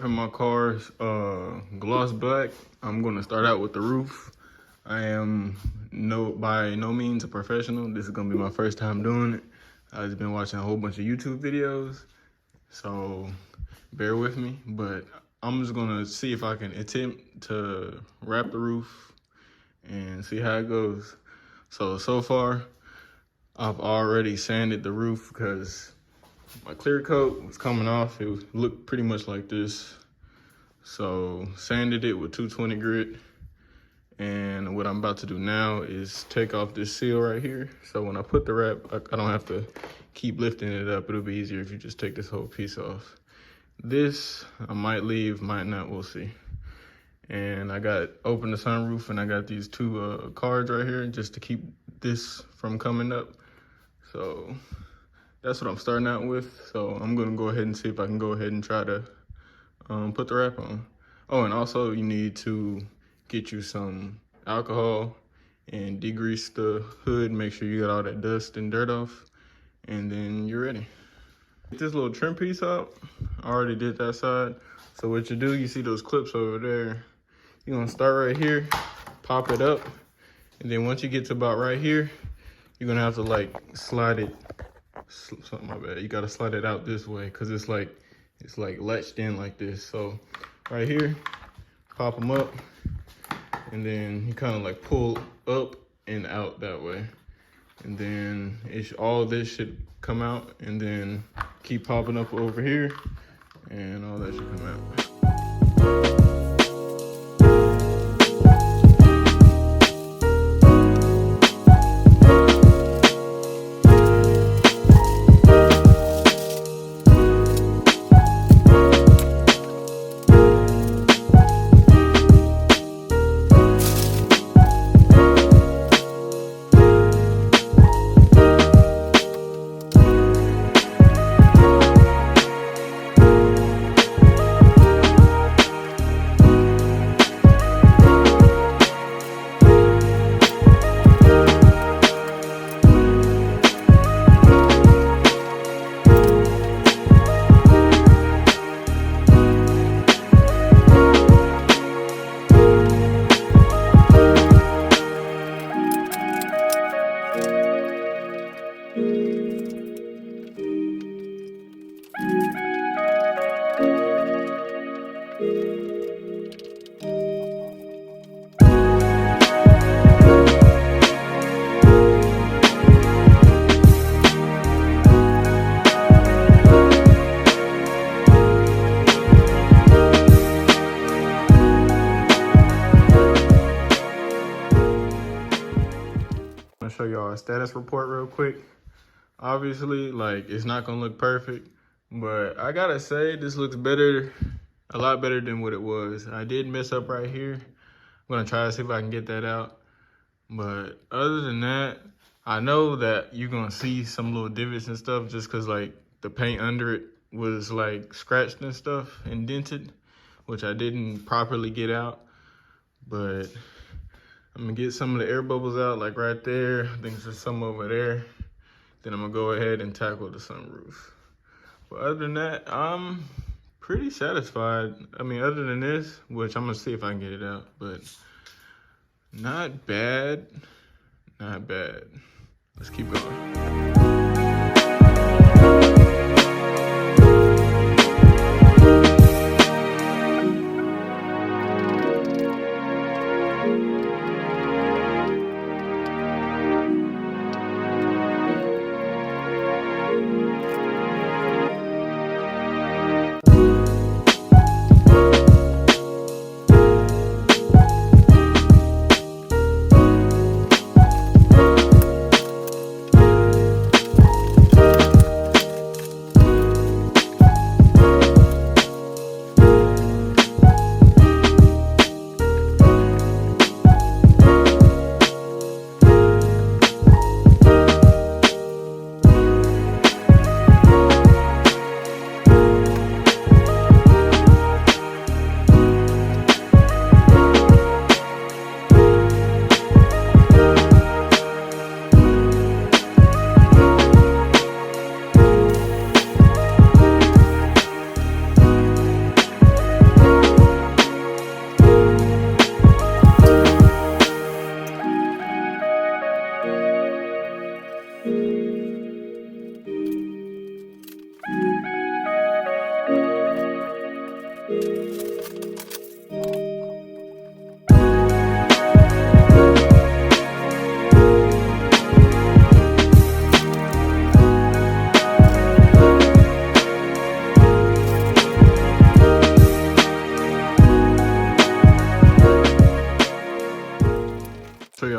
wrapping my car's gloss black. I'm gonna start out with the roof. I am by no means a professional. This is gonna be my first time doing it. I've just been watching a whole bunch of YouTube videos, so bear with me. But I'm just gonna see if I can attempt to wrap the roof and see how it goes. So far, I've already sanded the roof because my clear coat was coming off. It looked pretty much like this. So sanded it with 220 grit. And what I'm about to do now is take off this seal right here. So when I put the wrap, I don't have to keep lifting it up. It'll be easier if you just take this whole piece off. This, I might leave, might not, we'll see. And I got open the sunroof and I got these two cards right here just to keep this from coming up. So that's what I'm starting out with. So I'm gonna go ahead and see if I can go ahead and try to put the wrap on. Oh, and also you need to get you some alcohol and degrease the hood. Make sure you get all that dust and dirt off, and then you're ready. Get this little trim piece out. I already did that side. So what you do, you see those clips over there. You're gonna start right here, pop it up, and then once you get to about right here, you're gonna have to like slide it. My bad. You gotta slide it out this way because it's like latched in like this. So right here, pop them up, and then you kind of like pull up and out that way. And then all this should come out, and then keep popping up over here, and all that should come out. I'm gonna show y'all a status report real quick. Obviously, like, it's not gonna look perfect, but I gotta say this looks better, a lot better than what it was. I did mess up right here. I'm gonna try to see if I can get that out. But other than that, I know that you're gonna see some little divots and stuff just cause like the paint under it was like scratched and stuff, indented, which I didn't properly get out. But I'm gonna get some of the air bubbles out, like right there. I think there's some over there. Then I'm gonna go ahead and tackle the sunroof. But other than that, I'm pretty satisfied. I mean, other than this, which I'm gonna see if I can get it out, but not bad, not bad. Let's keep going.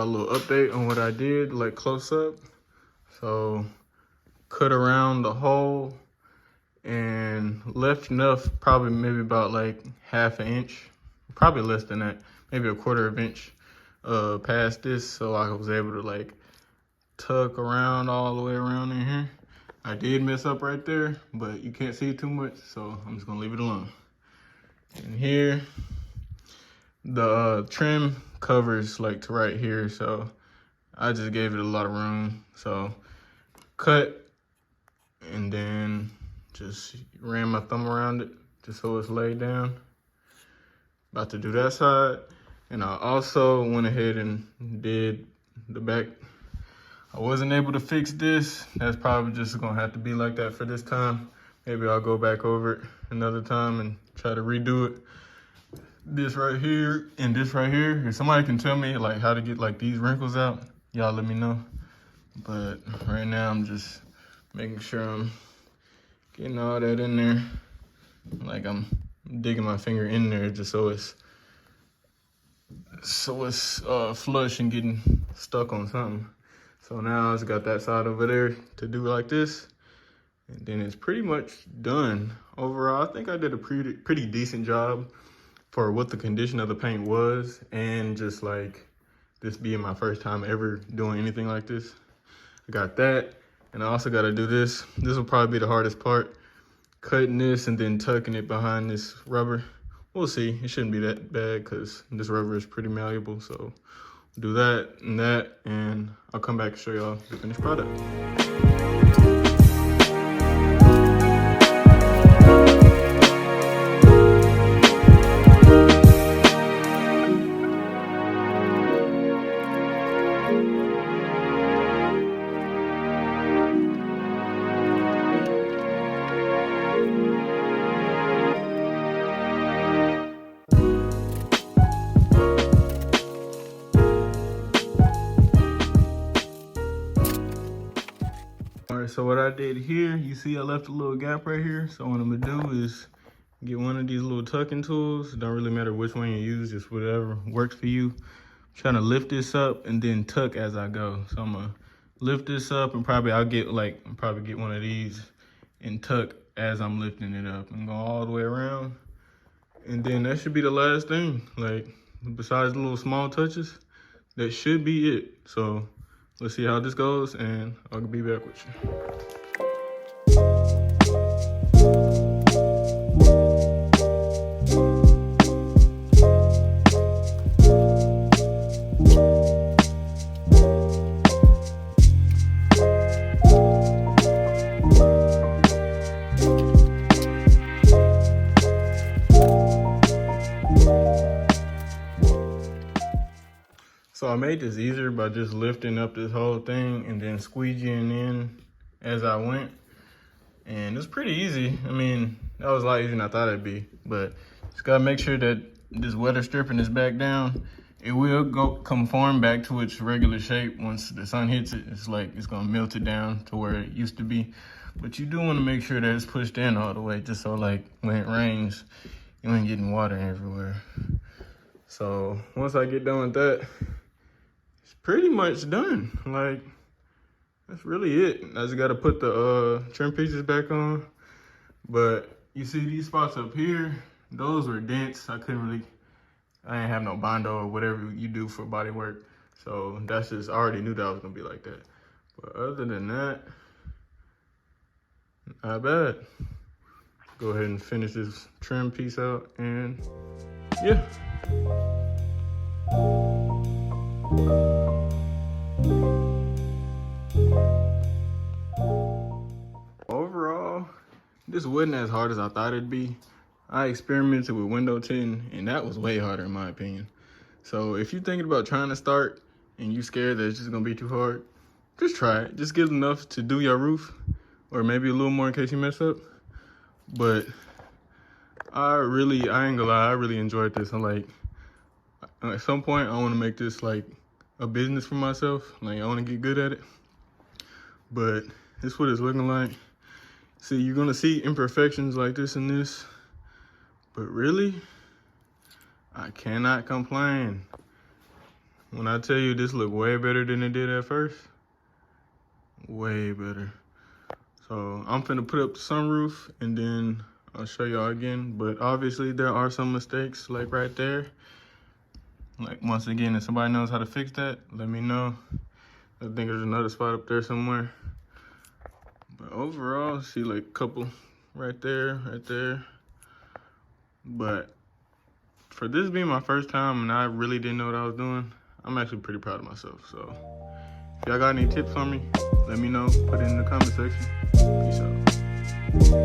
y'all a little update on what I did, like close up. So cut around the hole and left enough, probably maybe about like half an inch, probably less than that, maybe a quarter of an inch past this, so I was able to like tuck around all the way around in here. I did mess up right there, but you can't see it too much, so I'm just gonna leave it alone. And here, the trim covers like to right here, so I just gave it a lot of room. So cut, and then just ran my thumb around it just so it's laid down. About to do that side. And I also went ahead and did the back. I wasn't able to fix this. That's probably just gonna have to be like that for this time. Maybe I'll go back over it another time and try to redo it. This right here and this right here. If somebody can tell me like how to get like these wrinkles out, y'all let me know. But right now I'm just making sure I'm getting all that in there. Like I'm digging my finger in there just so it's flush and getting stuck on something. So now I just got that side over there to do like this. And then it's pretty much done. Overall, I think I did a pretty decent job for what the condition of the paint was, and just like this being my first time ever doing anything like this. I got that, and I also got to do this. This will probably be the hardest part, cutting this and then tucking it behind this rubber. We'll see. It shouldn't be that bad because this rubber is pretty malleable. So do that, and I'll come back and show y'all the finished product. All right, so what I did here, you see I left a little gap right here. So what I'm gonna do is get one of these little tucking tools. It don't really matter which one you use, just whatever works for you. I'm trying to lift this up and then tuck as I go. So I'm gonna lift this up and probably get one of these and tuck as I'm lifting it up and go all the way around. And then that should be the last thing. Like besides the little small touches, that should be it. So let's see how this goes, and I'll be back with you. So I made this easier by just lifting up this whole thing and then squeegeeing in as I went. And it's pretty easy. I mean, that was a lot easier than I thought it'd be. But just gotta make sure that this weather stripping is back down. It will conform back to its regular shape once the sun hits it. It's like it's gonna melt it down to where it used to be. But you do wanna make sure that it's pushed in all the way, just so like when it rains, you ain't getting water everywhere. So once I get done with that, pretty much done. Like, that's really it. I just gotta put the trim pieces back on. But you see these spots up here, those were dents. I didn't have no Bondo or whatever you do for body work. So that's just, I already knew that was gonna be like that. But other than that, not bad. Go ahead and finish this trim piece out, and yeah. Overall, this wasn't as hard as I thought it'd be. I experimented with window tint, and that was way harder in my opinion. So if you're thinking about trying to start and you're scared that it's just gonna be too hard, just try it. Just get enough to do your roof, or maybe a little more in case you mess up. But I ain't gonna lie, I really enjoyed this. I'm like, at some point I wanna make this like a business for myself. Like I wanna get good at it. But this is what it's looking like. See, you're gonna see imperfections like this and this, but really, I cannot complain. When I tell you this look way better than it did at first, way better. So I'm finna put up the sunroof and then I'll show y'all again. But obviously there are some mistakes like right there. Like once again, if somebody knows how to fix that, let me know. I think there's another spot up there somewhere. But overall, see like a couple right there. But for this being my first time and I really didn't know what I was doing, I'm actually pretty proud of myself. So if y'all got any tips for me, let me know. Put it in the comment section. Peace out.